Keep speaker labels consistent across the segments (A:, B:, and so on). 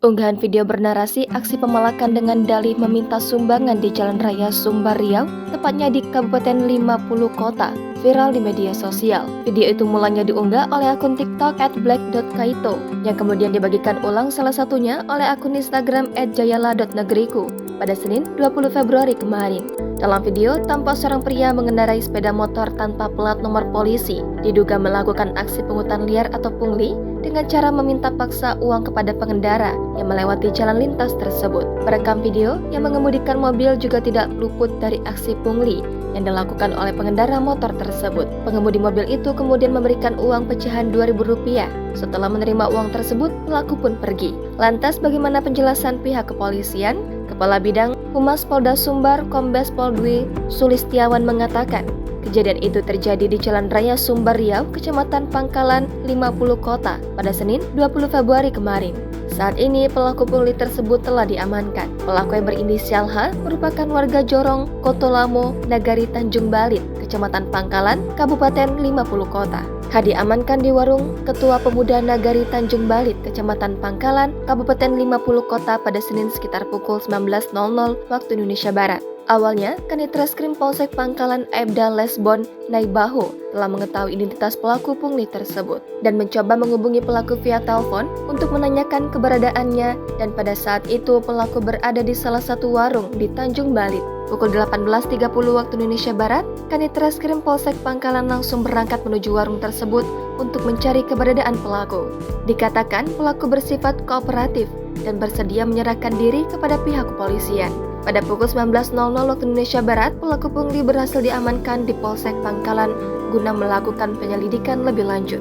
A: Unggahan video bernarasi aksi pemalakan dengan dalih meminta sumbangan di Jalan Raya Sumbar Riau, tepatnya di Kabupaten 50 Kota, viral di media sosial. Video itu mulanya diunggah oleh akun TikTok @black.kaito, yang kemudian dibagikan ulang salah satunya oleh akun Instagram @jayala.negeriku pada Senin 20 Februari kemarin. Dalam video, tampak seorang pria mengendarai sepeda motor tanpa plat nomor polisi, diduga melakukan aksi pungutan liar atau pungli dengan cara meminta paksa uang kepada pengendara yang melewati jalan lintas tersebut. Perekam video yang mengemudikan mobil juga tidak luput dari aksi pungli yang dilakukan oleh pengendara motor tersebut. Pengemudi mobil itu kemudian memberikan uang pecahan Rp2.000. Setelah menerima uang tersebut, pelaku pun pergi. Lantas bagaimana penjelasan pihak kepolisian? Kepala Bidang Humas Polda Sumbar, Kombes Pol Dwi Sulistiawan mengatakan, kejadian itu terjadi di Jalan Raya Sumbar Riau, Kecamatan Pangkalan, 50 Kota, pada Senin 20 Februari kemarin. Saat ini pelaku pungli tersebut telah diamankan. Pelaku yang berinisial H merupakan warga Jorong, Kotolamo, Nagari Tanjung Balit, Kecamatan Pangkalan, Kabupaten 50 Kota. H diamankan di warung Ketua Pemuda Nagari Tanjung Balit, Kecamatan Pangkalan, Kabupaten 50 Kota pada Senin sekitar pukul 19.00 waktu Indonesia Barat. Awalnya, Kanit Reskrim Polsek Pangkalan Aibda Lesbon Naibaho telah mengetahui identitas pelaku pungli tersebut dan mencoba menghubungi pelaku via telepon untuk menanyakan keberadaannya, dan pada saat itu pelaku berada di salah satu warung di Tanjung Balit. Pukul 18.30 waktu Indonesia Barat, Kanit Reskrim Polsek Pangkalan langsung berangkat menuju warung tersebut untuk mencari keberadaan pelaku. Dikatakan pelaku bersifat kooperatif dan bersedia menyerahkan diri kepada pihak kepolisian. Pada pukul 19.00 waktu Indonesia Barat, pelaku pungli berhasil diamankan di Polsek Pangkalan guna melakukan penyelidikan lebih lanjut.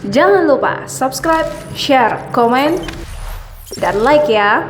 B: Jangan lupa subscribe, share, komen, dan like ya!